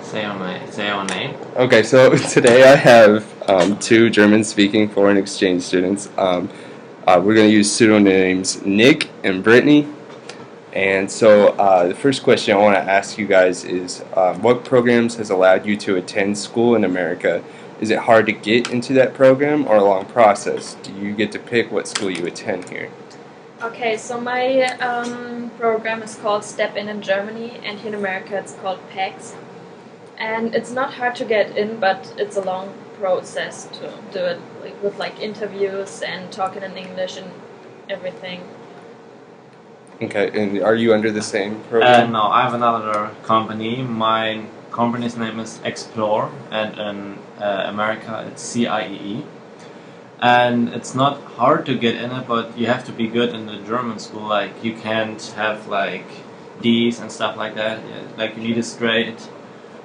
say our name. Okay, so today I have two German-speaking foreign exchange students. We're going to use pseudonyms Nick and Brittany. And so the first question I want to ask you guys is, what programs has allowed you to attend school in America? Is it hard to get into that program or a long process? Do you get to pick what school you attend here? Okay, so my program is called Step in Germany, and here in America it's called PAX. And it's not hard to get in, but it's a long process to do it, with interviews and talking in English and everything. Okay, and are you under the same program? No, I have another company. My company's name is Explore, and in America it's CIEE. And it's not hard to get in it, but you have to be good in the German school. Like, you can't have like D's and stuff like that. Yeah, like, you need a straight,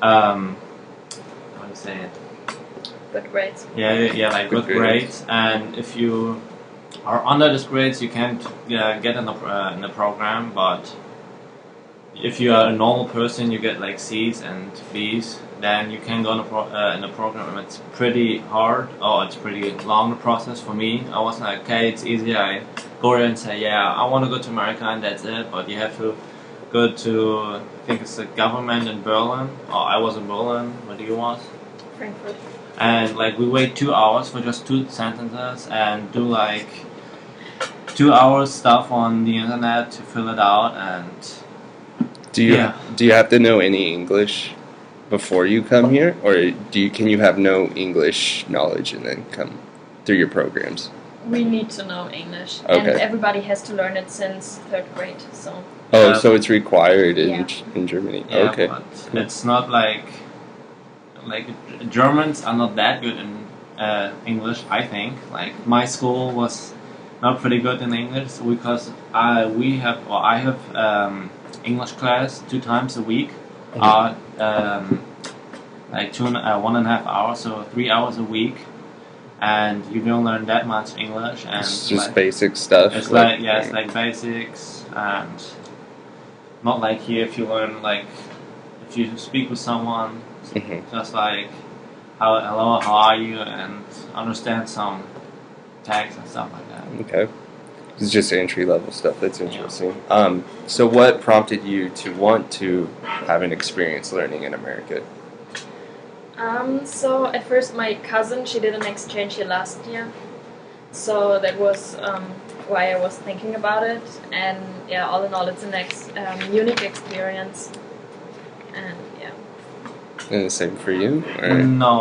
how do you say it? Good grades. Yeah, like good grades. And if you are under these grades, you can't get in the program. But if you are a normal person, you get like C's and B's. Then you can go in the program. It's pretty hard, or it's pretty long process for me. I was like, okay, it's easy. I go there and say, yeah, I want to go to America, and that's it. But you have to go to, I think it's the government in Berlin. Or I was in Berlin. Where do you was? Frankfurt. And like, we wait 2 hours for just 2 sentences and do like 2 hours stuff on the internet to fill it out. And do you have to know any English before you come here, or can you have no English knowledge and then come through your programs? We need to know English, okay. And everybody has to learn it since 3rd grade. So. So it's required in Germany. Yeah, okay. But it's not like Germans are not that good in English. I think like my school was not pretty good in English because I have English class 2 times a week. Like 1.5 hours, so 3 hours a week, and you don't learn that much English. And it's just basic stuff. It's it's like basics, and not like here. If you learn if you speak with someone, just like hello, how are you, and understand some tags and stuff like that. Okay. It's just entry level stuff. That's interesting. Yeah. So what prompted you to want to have an experience learning in America? So at first my cousin, she did an exchange here last year. So that was why I was thinking about it. And yeah, all in all, it's a unique experience. And yeah. And the same for you? Or? No,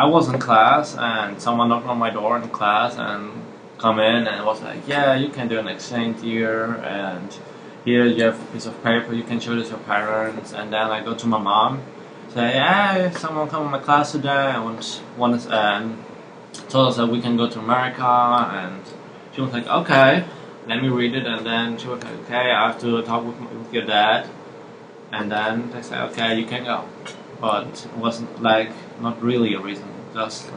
I was in class and someone knocked on my door in class and come in and was like, yeah, you can do an exchange here, and here you have a piece of paper, you can show this to your parents. And then I go to my mom, say, hey, someone come in my class today and told us that we can go to America. And she was like, okay, let me read it. And then she was like, okay, I have to talk with your dad. And then they said, okay, you can go. But it wasn't not really a reason.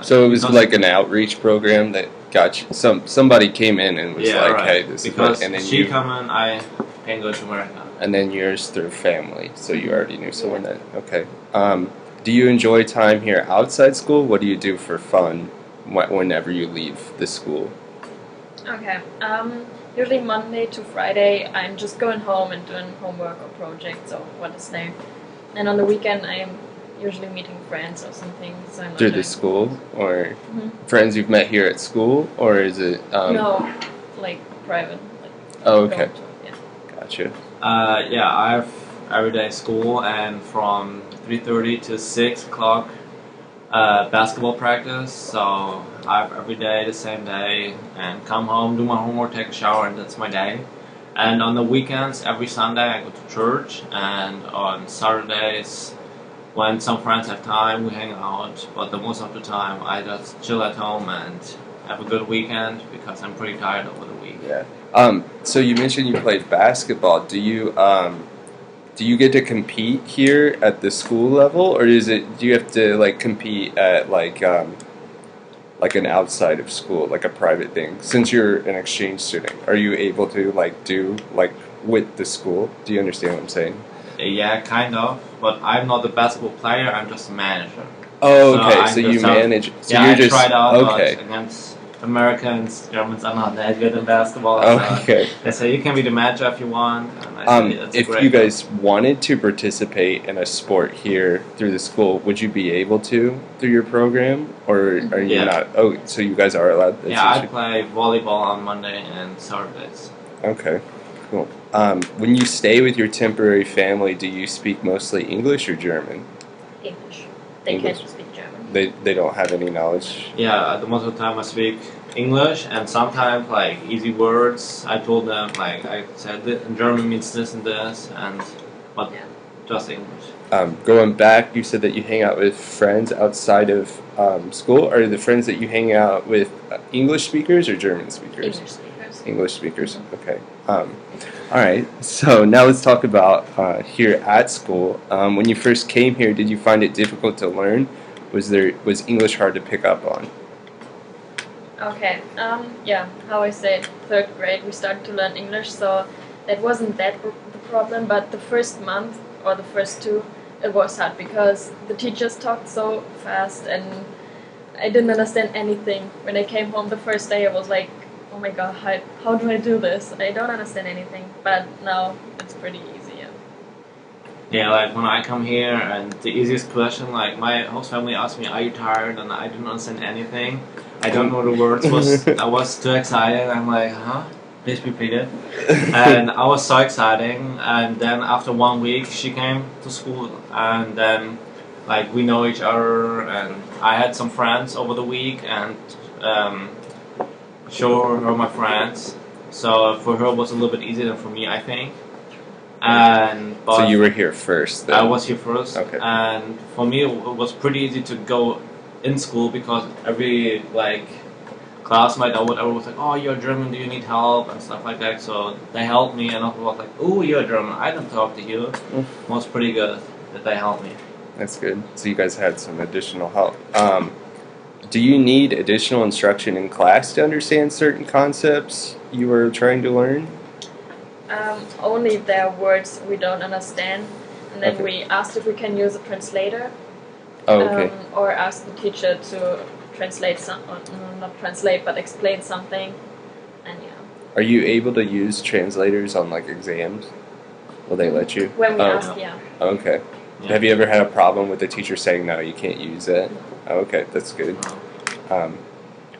So it was like an outreach program that got you, somebody came in and was hey, this because is and then she come in, I can go to America. And then yours through family, so you already knew someone that, okay. Do you enjoy time here outside school? What do you do for fun whenever you leave the school? Okay, usually Monday to Friday, I'm just going home and doing homework or projects or what is there. And on the weekend, I am usually meeting friends or something. So I'm through the school, or friends you've met here at school, or is it? No, like private. Oh, okay. Gotcha. Yeah, I have everyday school, and from 3:30 to 6 o'clock, basketball practice. So I have every day the same day, and come home, do my homework, take a shower, and that's my day. And on the weekends, every Sunday I go to church, and on Saturdays, when some friends have time, we hang out, but the most of the time I just chill at home and have a good weekend because I'm pretty tired over the week. Yeah. So you mentioned you played basketball. Do you get to compete here at the school level, or do you have to compete at an outside of school, like a private thing? Since you're an exchange student, are you able to do with the school? Do you understand what I'm saying? Yeah, kind of. But I'm not the basketball player. I'm just a manager. Oh, So okay. I'm So you just manage. So yeah, you're I just tried out, okay. but against Americans, Germans are not that good in basketball. Okay. So they say you can be the manager if you want, and I say that's If great. you guys wanted to participate in a sport here through the school, would you be able to through your program, or are you Yeah. not? Oh, so you guys are allowed. That's Yeah, I actually- play volleyball on Monday and Saturdays. Okay, cool. When you stay with your temporary family, do you speak mostly English or German? English. They English. can't speak German. They don't have any knowledge. Yeah, the most of the time I speak English, and sometimes like easy words. I told them like I said in German means this and this, and but Yeah. just English. Going back, you said that you hang out with friends outside of school. Are the friends that you hang out with English speakers or German speakers? English speakers. English speakers. Okay. All right. So now let's talk about here at school. When you first came here, did you find it difficult to learn? Was English hard to pick up on? Okay. Yeah. How I said, third grade we started to learn English, so that wasn't that the problem. But the first month or the first two, it was hard because the teachers talked so fast and I didn't understand anything. When I came home the first day, I was like, oh my god, how do I do this? I don't understand anything. But now it's pretty easy. Yeah. Yeah, like when I come here, and the easiest question, like my host family asked me, "Are you tired?" and I didn't understand anything. I don't know the words. I was too excited. I'm like, huh? Please repeat it. And I was so exciting. And then after 1 week, she came to school, and then like we know each other, and I had some friends over the week, and show her my friends. So for her it was a little bit easier than for me, I think. But So you were here first. Then. I was here first, Okay. and for me it was pretty easy to go in school because every like classmate or whatever was like, "Oh, you're German. Do you need help?" and stuff like that. So they helped me, and I was like, "Oh, you're German. I don't talk to you." It was pretty good that they helped me. That's good. So you guys had some additional help. Do you need additional instruction in class to understand certain concepts you were trying to learn? Only if there are words we don't understand, and then Okay. we asked if we can use a translator. Oh, okay. Or ask the teacher to translate or not translate, but explain something. And yeah, Are you able to use translators on like exams? Will they let you? when we Oh, asked, yeah. okay. Yeah. Have you ever had a problem with the teacher saying no, you can't use it? Oh, okay, that's good.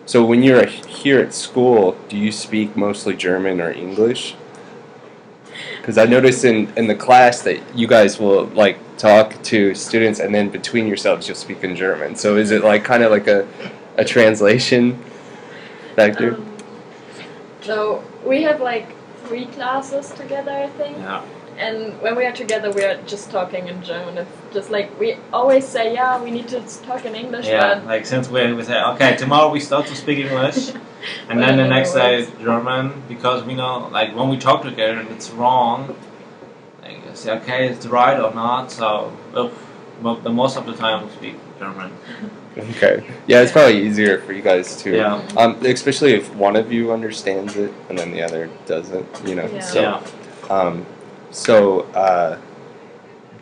So when you're here at school, do you speak mostly German or English? Because I noticed in the class that you guys will like talk to students and then between yourselves you'll speak in German. So is it like kind of like a translation factor? So we have like 3 classes together, I think. Yeah. And when we are together, we are just talking in German. It's just like we always say, yeah, we need to talk in English, Yeah, but like since we say, okay, tomorrow we start to speak English, and But then the in next other day words. German, because we know, like when we talk together and it's wrong, like I say, okay, it's right or not. So, but the most of the time we speak German. Okay. Yeah, it's probably easier for you guys too. Yeah. Especially if one of you understands it and then the other doesn't, you know. Yeah. So, Yeah.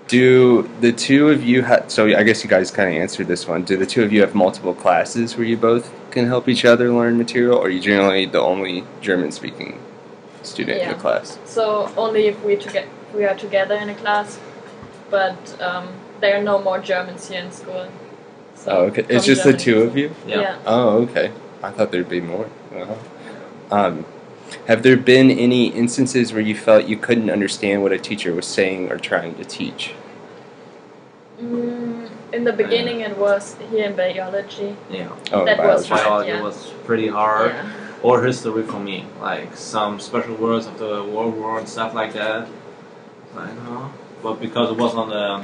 Do the two of you have? So I guess you guys kind of answered this one. Do the two of you have multiple classes where you both can help each other learn material, or are you generally the only German-speaking student in Yeah. the class? so only if we are together in a class. But there are no more Germans here in school. So Oh, okay. It's from just the Germany, two so- of you. Yeah. Oh, okay. I thought there'd be more. Wow. Have there been any instances where you felt you couldn't understand what a teacher was saying or trying to teach? In the beginning, it was here in biology. Yeah. Oh, That was biology. hard. Biology yeah. was pretty hard. Yeah. Or history for me, like some special words of the World War and stuff like that. Like, huh? But because it was on the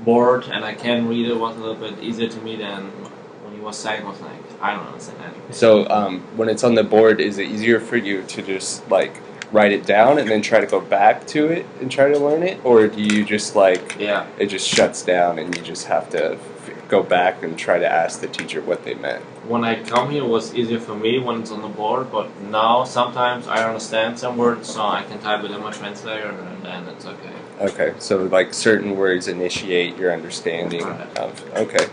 board and I can read it, it was a little bit easier to me than when he was saying. I was like, I don't understand anything. So when it's on the board, is it easier for you to just like write it down and then try to go back to it and try to learn it, or do you just like Yeah. it just shuts down and you just have to go back and try to ask the teacher what they meant? When I come here, it was easier for me when it's on the board, but now sometimes I understand some words, so I can type it in my translator and then it's okay. Okay, so like certain words initiate your understanding Right. of. Okay.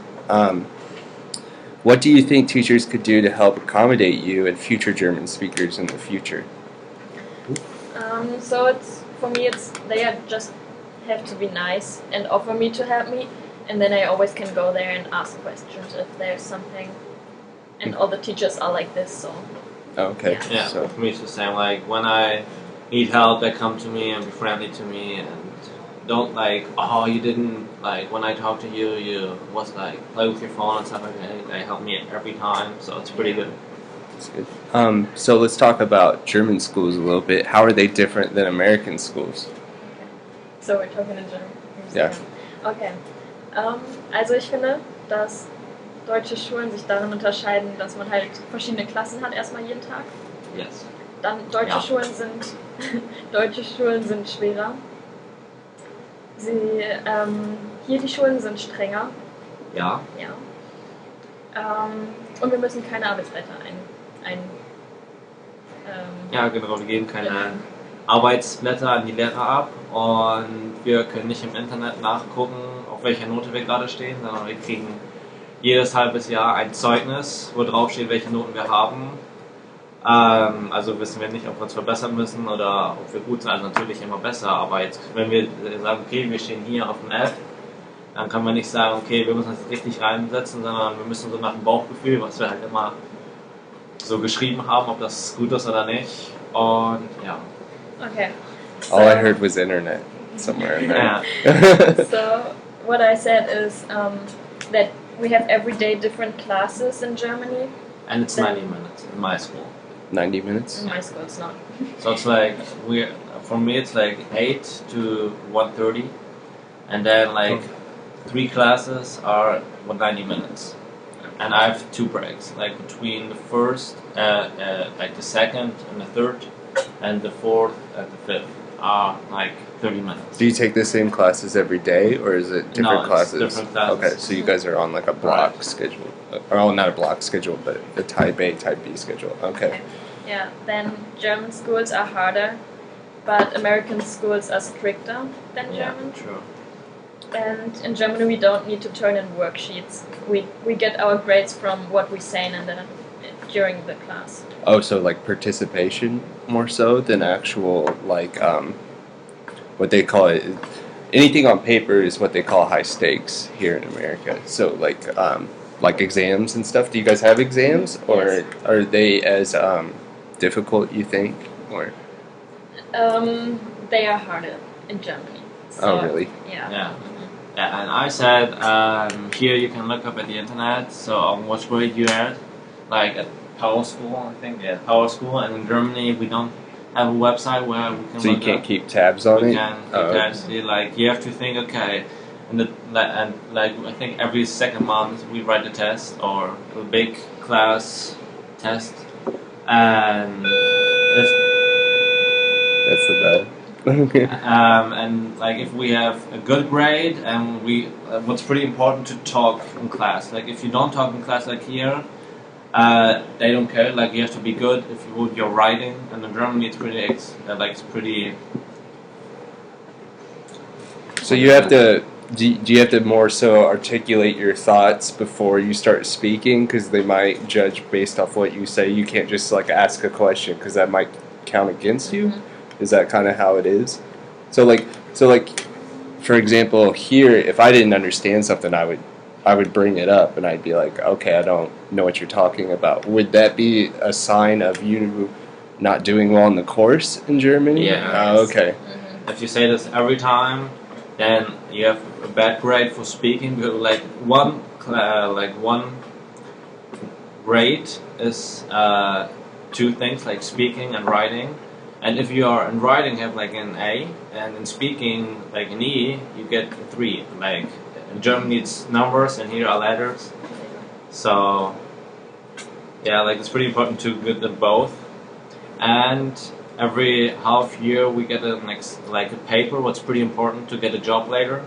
What do you think teachers could do to help accommodate you and future German speakers in the future? So it's for me. It's they are just have to be nice and offer me to help me, and then I always can go there and ask questions if there's something. And all the teachers are like this, so Okay. Yeah, So for me it's the same. Like when I need help, they come to me and be friendly to me, and don't like, oh, you didn't like when I talk to you, you was like play with your phone and stuff like that. They help me every time, so it's pretty good. that's good. So let's talk about German schools a little bit. How are they different than American schools? So we're talking in German. Ja. Okay. Also ich finde, dass deutsche Schulen sich darin unterscheiden, dass man halt verschiedene Klassen hat erstmal jeden Tag. Yes. Dann deutsche Ja. Schulen sind deutsche Schulen sind schwerer. Hier die Schulen sind strenger. Ja. Ja. Und wir müssen keine Arbeitsblätter ein Ja, genau. Wir geben keine Arbeitsblätter an die Lehrer ab und wir können nicht im Internet nachgucken, auf welcher Note wir gerade stehen, sondern wir kriegen jedes halbes Jahr ein Zeugnis, wo drauf steht, welche Noten wir haben. Also wissen wir nicht, ob wir uns verbessern müssen oder ob wir gut sind. Also natürlich immer besser, aber jetzt, wenn wir sagen, okay, wir stehen hier auf dem F, dann kann man nicht sagen, okay, wir müssen uns jetzt richtig reinsetzen, sondern wir müssen so nach dem Bauchgefühl, was wir halt immer so geschrieben haben, ob das gut ist oder nicht. Und ja. Okay. All I heard was internet somewhere in there. Yeah. So what I said is that we have everyday different classes in Germany. And it's 90 minutes in my school. 90 minutes? In my school, it's not. So it's like for me it's like 8 to 1:30, and then like 3 classes are 90 minutes, and I have 2 breaks, like between the first, like the second and the third, and the fourth and the fifth are like 30 minutes. Do you take the same classes every day, or is it different it's classes? different classes. Okay, so you guys are on like a block Right. schedule. Or well, not a block schedule, but a type A, type B schedule. Okay. Yeah, then German schools are harder, but American schools are stricter than Yeah, German. true. And in Germany, we don't need to turn in worksheets. We get our grades from what we say and then during the class. Oh, so like participation more so than actual like what they call it. Anything on paper is what they call high stakes here in America. So like exams and stuff. Do you guys have exams, or Yes. are they as difficult, you think, or? They are harder in Germany. Oh, really? Yeah. Yeah. Yeah, and I said here you can look up at the internet. So on what grade you at, like at Power School, I think. Yeah, Power School. And in Germany we don't have a website where we can. So you look can't up. keep tabs on We it. can Oh, keep tabs. Like you have to think, okay, and like I think every second month we write a test or a big class test, and if That's the bad. Okay. and like if we have a good grade and we what's pretty important to talk in class. Like if you don't talk in class like here, they don't care. Like you have to be good if you with your writing. And in Germany it's pretty it's pretty. So you have to. Do you have to more so articulate your thoughts before you start speaking? Because they might judge based off what you say. You can't just like ask a question because that might count against you. Is that kind of how it is? So like, for example, here, if I didn't understand something, I would bring it up and I'd be like, okay, I don't know what you're talking about. Would that be a sign of you not doing well in the course in Germany? Yeah. Oh, okay. If you say this every time, then you have a bad grade for speaking. Because like one grade is 2 things, like speaking and writing. And if you are in writing have like an A, and in speaking like an E, you get a 3. Like in Germany it's numbers, and here are letters. So yeah, like it's pretty important to get them both. And every half year we get a paper. What's pretty important to get a job later,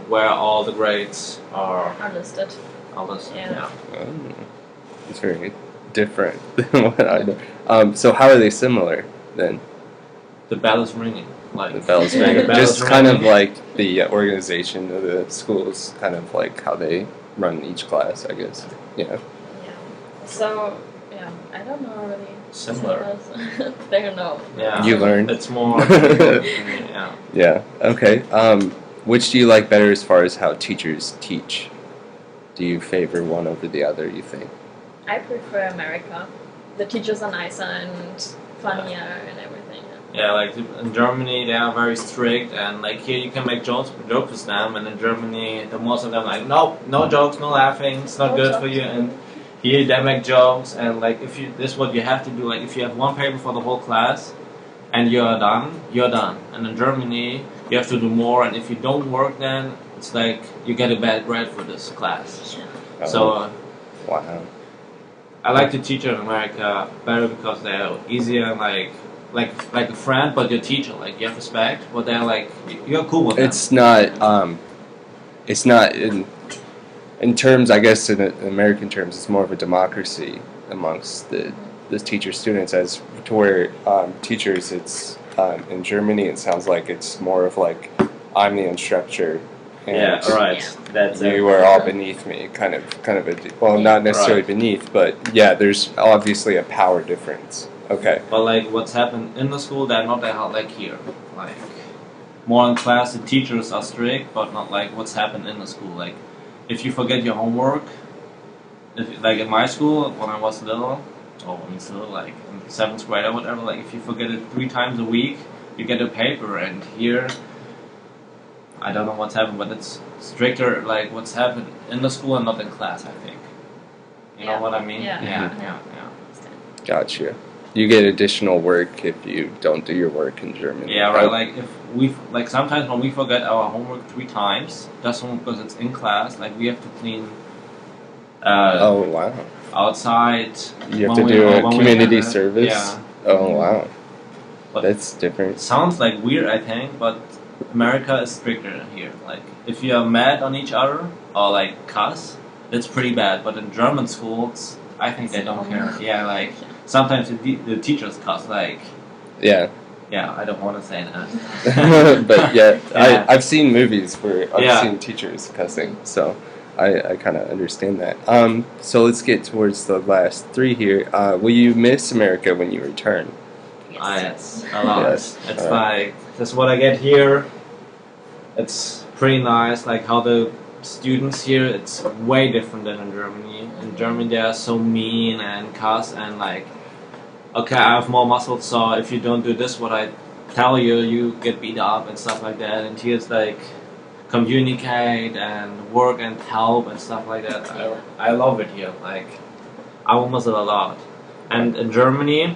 where all the grades are Understood. listed. Yeah. Oh, it's very different than what I know. So how are they similar then? The bell is ringing. like The bells yeah, ring. the bells Just kind of ring. like the organization of the schools, kind of like how they run each class, I guess. Yeah. Yeah. So yeah, I don't know really. Similar. They know. Yeah, You learned. It's more. Yeah. Yeah. Okay. Which do you like better as far as how teachers teach? Do you favor one over the other, you think? I prefer America. The teachers are nicer and funnier and everything. Yeah, like in Germany they are very strict, and like here you can make jokes with them, and in Germany the most of them like no jokes, no laughing, it's not No good jokes. for you. And here they make jokes, and like if you this is what you have to do. Like if you have one paper for the whole class, and you're done. And in Germany you have to do more, and if you don't work, then it's like you get a bad grade for this class. Yeah. So Wow. I like to teach in America better because they're easier and like a friend, but your teacher, like you have respect, but they're like you're cool with them. It's not in terms, I guess, in American terms, it's more of a democracy amongst the teacher students. As to where teachers, it's in Germany, it sounds like it's more of like I'm the instructor, and Yeah, right. Yeah. That's you are all beneath me, kind of not necessarily Right. beneath, but yeah, there's obviously a power difference. Okay. But like what's happened in the school, they're not that hard like here. Like more in class, the teachers are strict, but not like what's happened in the school. Like if you forget your homework, like in my school when I was little, or when it's little, like in 7th grade or whatever, like if you forget it 3 times a week, you get a paper. And here, I don't know what's happened, but it's stricter. Like what's happened in the school and not in class. I think. You know Yeah. what I mean? Yeah. Yeah. Gotcha. You get additional work if you don't do your work in Germany. Yeah, right. Like if we like sometimes when we forget our homework 3 times, that's only because it's in class. Like we have to clean Oh wow. outside. You have when to we- do a when we community have a- service. Yeah, Oh wow. But- That's it different. sounds like weird, I think, but America is stricter here. Like if you are mad on each other or like cuss, it's pretty bad. But in German schools, I think they don't care. Yeah, like sometimes the teachers cuss. Like Yeah. yeah, I don't want to say that. But yeah, Yeah. I've seen movies where I've Yeah. seen teachers cussing, so I kind of understand that. So let's get towards the last 3 here. Will you miss America when you return? Yes. A lot. Yes. It's Alright. like that's what I get here. It's pretty nice. Like how the students here, it's way different than in Germany. In Germany, they are so mean and cuss and like, okay, I have more muscles, so if you don't do this, what I tell you, you get beat up and stuff like that. And here it's like communicate and work and help and stuff like that. I love it here. Like I will miss it a lot. And in Germany,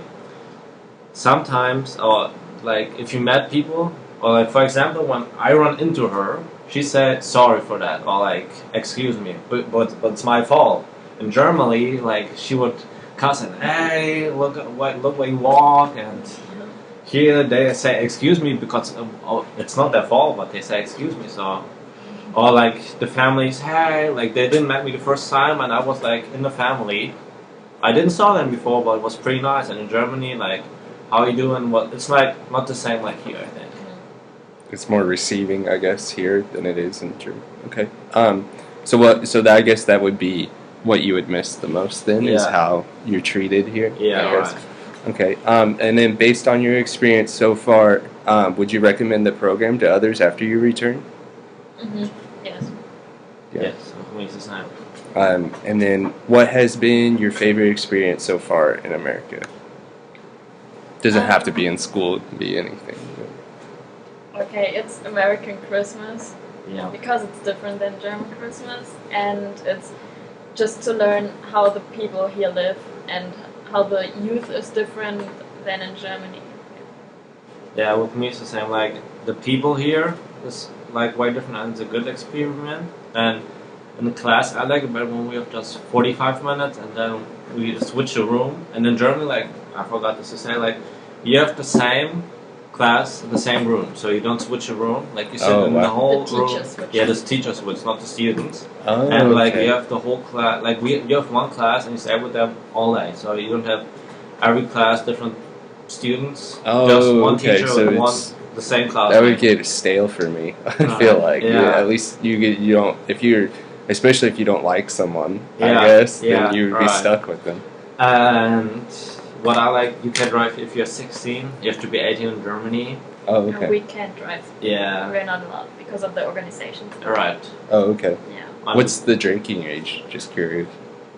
sometimes, or like if you met people, or like for example, when I run into her, she said sorry for that, or like excuse me, but it's my fault. In Germany, like she would cuss and hey, look where you walk, and here they say excuse me because it's not their fault, but they say excuse me. So, or like the families, hey, like they didn't met me the first time, and I was like in the family. I didn't saw them before, but it was pretty nice. And in Germany, like, how you doing? What it's like not the same like here, I think. It's more receiving, I guess, here than it is in Germany. Okay. So what? So that, I guess that would be what you would miss the most. Then is Yeah. how you're treated here. Yeah, I guess. right. Okay. And then based on your experience so far, would you recommend the program to others after you return? Yes. Yeah. Yes, it makes the same. And then, what has been your favorite experience so far in America? Doesn't have to be in school; it can be anything. Okay, it's American Christmas Yeah. because it's different than German Christmas, and it's just to learn how the people here live and how the youth is different than in Germany. Yeah, with me it's the same. Like the people here is like way different, and it's a good experiment. And in the class, I like it better when we have just 45 minutes, and then we switch the room. And in Germany, like I forgot this to say, like you have the same class, the same room, so you don't switch the room. Like you sit Oh, in wow. the whole The room. teachers switch. Yeah, the teachers switch, not the students. Oh, And like okay. you have the whole class, like you have one class and you stay with them all day. So you don't have every class different students. Oh, just one okay. teacher So with one. the same class. That would get stale for me. I feel like yeah. at least you don't especially if you don't like someone. Yeah, I guess yeah, then you'd be right. stuck with them. And what I like, you can drive if you're 16. You have to be 18 in Germany. Oh, No, okay. we can't drive. Yeah. We're not allowed because of the organization. Right. Oh, okay. Yeah. What's the drinking age? Just curious.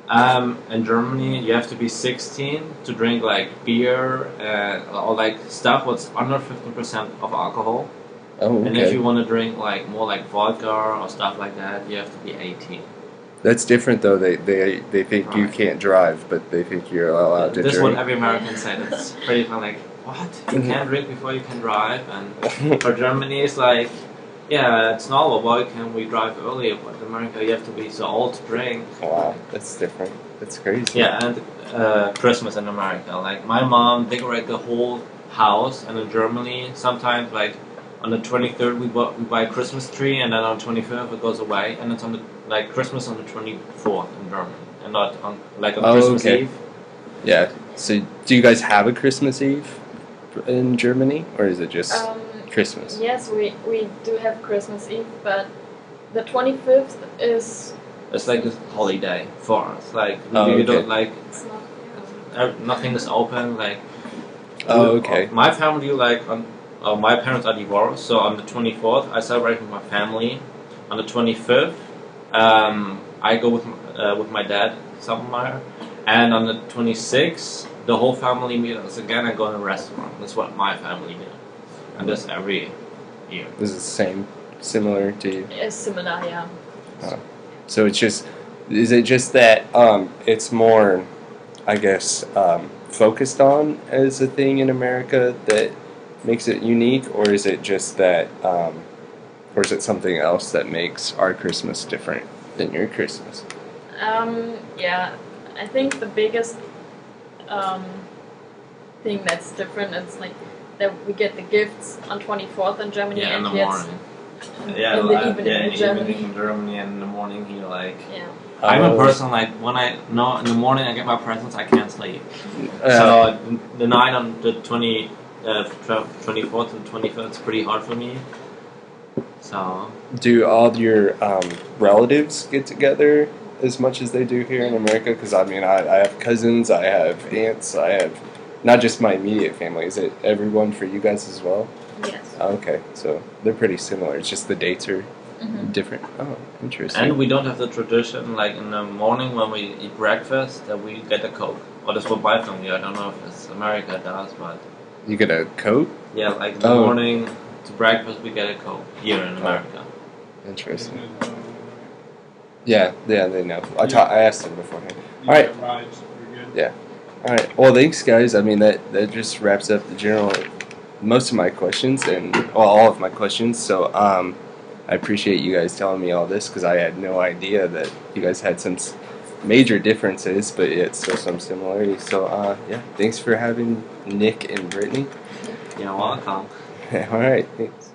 In Germany, you have to be 16 to drink like beer or like stuff what's under 15% of alcohol. Oh, okay. And if you want to drink like more like vodka or stuff like that, you have to be 18. That's different though. They think you Right. can't drive, but they think you're allowed to This is drink. what every American said. It's pretty fun. Like, what? You can't drink before you can drive? And for Germany, it's like, yeah, it's normal. Why can we drive earlier? But in America, you have to be so old to drink. Wow, that's different. That's crazy. Yeah, and Christmas in America. Like, my mom decorated the whole house, and in Germany, sometimes, like, on the 23rd, we buy a Christmas tree, and then on the 25th, it goes away, and it's on the, like, Christmas on the 24th in Germany, and not on, like, on Christmas okay. Eve. Yeah. So, do you guys have a Christmas Eve in Germany, or is it just Christmas? Yes, we do have Christmas Eve, but the 25th is. It's like a holiday for us. Like, we Oh, really okay. don't, like, It's not. nothing is open, like. Oh, okay. My family, like, my parents are divorced, so on the 24th, I celebrate with my family. On the 25th, I go with my dad somewhere, and on the 26th, the whole family meets us again and go in a restaurant. That's what my family do, and that's every year. This is the same, similar to you. It's similar, yeah. So it's just, is it just that it's more, I guess, focused on as a thing in America that makes it unique, or is it just that, or is it something else that makes our Christmas different than your Christmas? Yeah, I think the biggest thing that's different is like that we get the gifts on 24th in Germany Yeah, in and the kids morning. Yeah, in the evening yeah, in in Germany. the evening in Germany, and in the morning here, like. Yeah. I'm a person like when I know in the morning I get my presents, I can't sleep. Uh, So the night on the 24th and 25th is pretty hard for me. So do all your relatives get together as much as they do here in America? Because I mean, I have cousins, I have aunts, I have not just my immediate family. Is it everyone for you guys as well? Yes. Okay, so they're pretty similar. It's just the dates are Mm-hmm. different. Oh, interesting. and we don't have the tradition like in the morning when we eat breakfast that we get a Coke. Or that's what my family. I don't know if it's America does, but You get a coat? yeah, like in the Oh. morning to breakfast we get a Coke here in America. Interesting. Yeah, they know. I asked them beforehand. All right. Yeah. All right. Well, thanks, guys. I mean, that just wraps up the most of my questions and all of my questions. So, I appreciate you guys telling me all this because I had no idea that you guys had some major differences, but yet still some similarities. So, yeah, thanks for having Nick and Brittany. You're welcome. All right. Thanks.